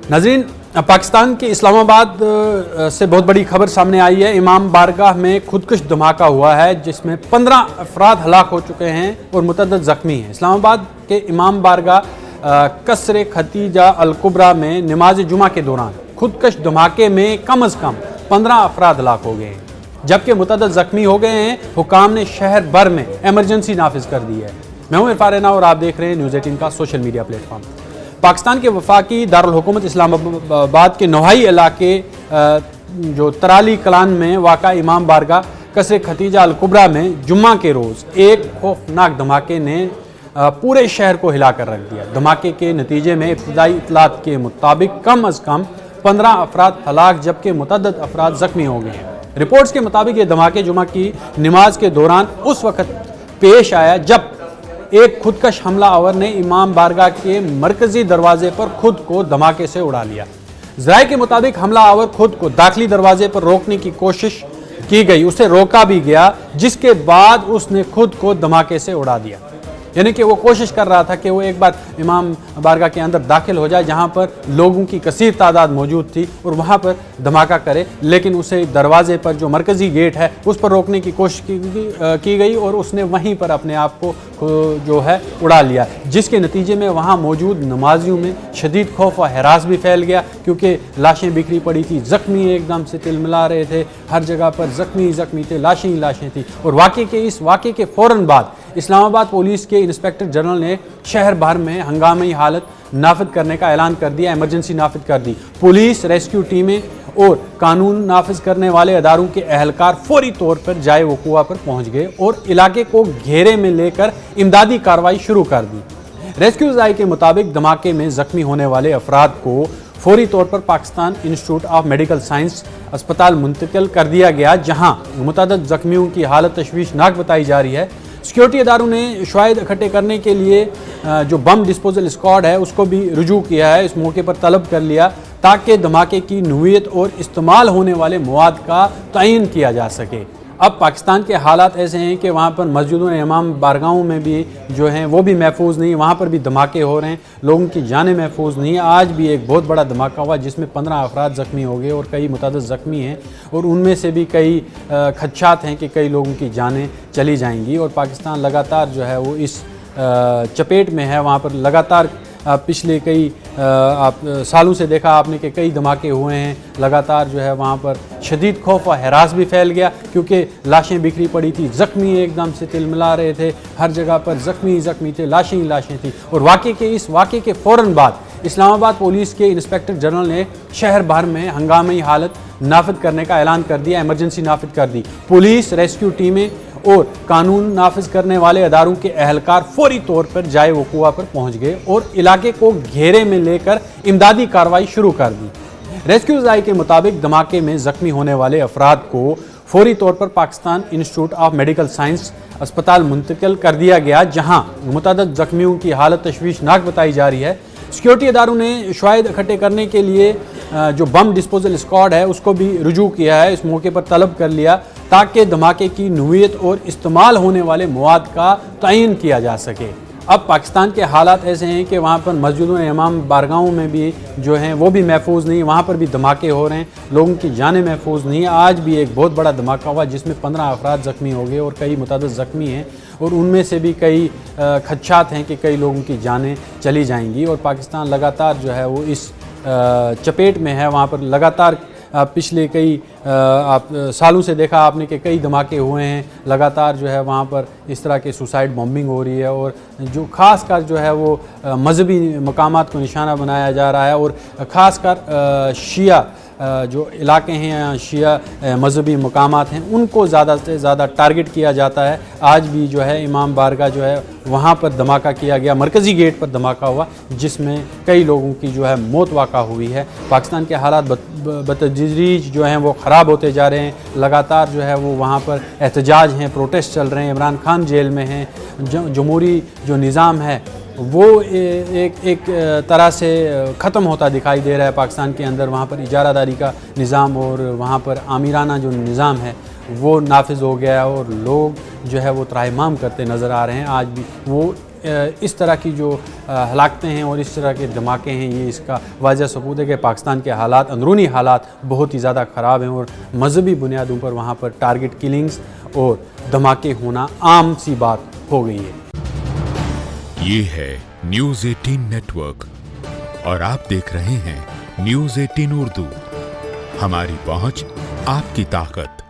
नाज़रीन, पाकिस्तान के इस्लामाबाद से बहुत बड़ी खबर सामने आई है। इमाम बारगाह में खुदकुश धमाका हुआ है जिसमें 15 अफराद हलाक हो चुके हैं और मुतअद्दिद ज़ख्मी हैं। इस्लामाबाद के इमाम बारगाह कसर खतीजा अल कुबरा में नमाज जुमा के दौरान खुदकुश धमाके में कम अज़ कम 15 अफराद हलाक हो गए हैं, जबकि मुतअद्दिद ज़ख्मी हो गए हैं। हुकाम ने शहर भर में एमरजेंसी नाफिज कर दी है। मैं हूं इरफान रैना और आप देख रहे हैं न्यूज़ 18 का सोशल मीडिया प्लेटफॉर्म। पाकिस्तान के वफाकी दारुल हुकूमत इस्लामाबाद के नोहाई इलाके जो तराली कलान में वाक़ा इमाम बारगाह कसर खतीजा अल कुबरा में जुम्मा के रोज़ एक खौफनाक धमाके ने पूरे शहर को हिला कर रख दिया। धमाके के नतीजे में इब्तदाई इतलात के मुताबिक कम अज़ कम 15 अफराद हलाक जबकि मुतअद्दिद अफराद ज़ख्मी हो गए हैं। रिपोर्ट्स के मुताबिक ये धमाके जुमा की नमाज के दौरान उस वक़्त पेश आया जब एक खुदकश हमला आवर ने इमाम बारगाह के मरकजी दरवाजे पर खुद को धमाके से उड़ा लिया। ज़राए के मुताबिक हमला आवर खुद को दाखिली दरवाजे पर रोकने की कोशिश की गई, उसे रोका भी गया, जिसके बाद उसने खुद को धमाके से उड़ा दिया। यानी कि वो कोशिश कर रहा था कि वो एक बार इमाम बारगाह के अंदर दाखिल हो जाए जहाँ पर लोगों की कसीर तादाद मौजूद थी और वहाँ पर धमाका करे, लेकिन उसे दरवाजे पर जो मरकज़ी गेट है उस पर रोकने की कोशिश की गई और उसने वहीं पर अपने आप को जो है उड़ा लिया, जिसके नतीजे में वहाँ मौजूद नमाजियों में शदीद खौफ व हरास भी फैल गया, क्योंकि लाशें बिखरी पड़ी थी, ज़ख्मी एकदम से तिलमिला रहे थे, हर जगह पर ज़ख्मी थे, लाशें ही लाशें थी। और इस वाक़े के फ़ौरन बाद इस्लामाबाद पुलिस के इंस्पेक्टर जनरल ने शहर भर में हंगामी हालत नाफिज करने का ऐलान कर दिया, एमरजेंसी नाफिज कर दी। पुलिस, रेस्क्यू टीमें और कानून नाफिज करने वाले अदारों के अहलकार फौरी तौर पर जाए वक़ुआ पर पहुंच गए और इलाके को घेरे में लेकर इमदादी कार्रवाई शुरू कर दी। रेस्क्यू ज़राए के मुताबिक धमाके में ज़ख्मी होने वाले अफराद को फौरी तौर पर Pakistan institute of medical science अस्पताल मुंतकिल कर दिया गया, जहाँ मुतअद्दिद ज़ख्मियों की हालत तशवीशनाक बताई जा रही है। सिक्योरिटी इदारों ने शवाहिद इकट्ठे करने के लिए जो बम डिस्पोजल स्क्वाड है उसको भी रुजू किया है, इस मौके पर तलब कर लिया ताकि धमाके की नौइयत और इस्तेमाल होने वाले मवाद का तयन किया जा सके। अब पाकिस्तान के हालात ऐसे हैं कि वहाँ पर मस्जिदों इमाम बारगाहों में भी जो हैं वो भी महफूज नहीं, वहाँ पर भी धमाके हो रहे हैं, लोगों की जानें महफूज नहीं है। आज भी एक बहुत बड़ा धमाका हुआ जिसमें 15 अफराद ज़ख्मी हो गए और कई मुतअद्दिद ज़ख्मी हैं और उनमें से भी कई खदशात हैं कि कई लोगों की जानें चली जाएंगी। और पाकिस्तान लगातार जो है वो इस चपेट में है। वहाँ पर लगातार पिछले कई सालों से देखा आपने कि कई धमाके हुए हैं, लगातार जो है वहाँ पर शदीद खौफ व हरास भी फैल गया, क्योंकि लाशें बिखरी पड़ी थी, ज़ख्मी एकदम से तिलमिला रहे थे, हर जगह पर ज़ख्मी थे, लाशें ही लाशें थी। और इस वाक़े के फ़ौरन बाद इस्लामाबाद पुलिस के इंस्पेक्टर जनरल ने शहर भर में हंगामी हालत नाफिज करने का ऐलान कर दिया, एमरजेंसी नाफिज कर दी। पुलिस, रेस्क्यू टीमें और कानून नाफिज करने वाले अदारों के अहलकार फौरी तौर पर जाए वक़ुआ पर पहुंच गए और इलाके को घेरे में लेकर इमदादी कार्रवाई शुरू कर दी। रेस्क्यू ज़राए के मुताबिक धमाके में ज़ख्मी होने वाले अफराद को फौरी तौर पर Pakistan institute of medical science अस्पताल मुंतकिल कर दिया गया, जहाँ मुतअद्दिद ज़ख्मियों की हालत तशवीशनाक बताई जा रही है। सिक्योरिटी इदारों ने शवाहिद इकट्ठे करने के लिए जो बम डिस्पोजल स्क्वाड है उसको भी रुजू किया है, इस मौके पर तलब कर लिया ताकि धमाके की नौइयत और इस्तेमाल होने वाले मवाद का तयन किया जा सके। अब पाकिस्तान के हालात ऐसे हैं कि वहाँ पर मस्जिदों इमाम बारगाहों में भी जो हैं वो भी महफूज नहीं, वहाँ पर भी धमाके हो रहे हैं, लोगों की जानें महफूज नहीं है। आज भी एक बहुत बड़ा धमाका हुआ जिसमें 15 अफराद ज़ख्मी हो गए और कई मुतअद्दिद ज़ख्मी हैं और उनमें से भी कई खदशात हैं कि कई लोगों की जानें चली जाएंगी। और पाकिस्तान लगातार जो है वो इस चपेट में है। वहाँ पर लगातार पिछले कई सालों से देखा आपने कि कई धमाके हुए हैं, लगातार जो है वहाँ पर इस तरह के सुसाइड बॉम्बिंग हो रही है और जो ख़ास कर जो है वो मजहबी मकामात को निशाना बनाया जा रहा है और ख़ास कर शिया जो इलाके हैं या शिया मजहबी मकामात हैं उनको ज़्यादा से ज़्यादा टारगेट किया जाता है। आज भी जो है इमाम बारगाह जो है वहाँ पर धमाका किया गया, मरकज़ी गेट पर धमाका हुआ जिसमें कई लोगों की जो है मौत वाक़ा हुई है। पाकिस्तान के हालात बतदरीज जो हैं वो ख़राब होते जा रहे हैं, लगातार जो है वो वहाँ पर एहतजाज हैं, प्रोटेस्ट चल रहे हैं, इमरान खान जेल में हैं, जमहूरी जो निज़ाम है वो एक तरह से ख़त्म होता दिखाई दे रहा है पाकिस्तान के अंदर। वहाँ पर इजारादारी का निज़ाम और वहाँ पर आमिराना जो निज़ाम है वो नाफिज हो गया है और लोग जो है वो त्राहिमाम करते नज़र आ रहे हैं। आज भी वो इस तरह की जो हलाकतें हैं और इस तरह के धमाके हैं, ये इसका वाज़ह सबूत है कि पाकिस्तान के हालात, अंदरूनी हालात बहुत ही ज़्यादा ख़राब हैं और मजहबी बुनियादों पर वहाँ पर टारगेट किलिंग्स और धमाके होना आम सी बात हो गई है। ये है न्यूज़ 18 नेटवर्क और आप देख रहे हैं न्यूज़ 18 उर्दू। हमारी पहुंच, आपकी ताकत।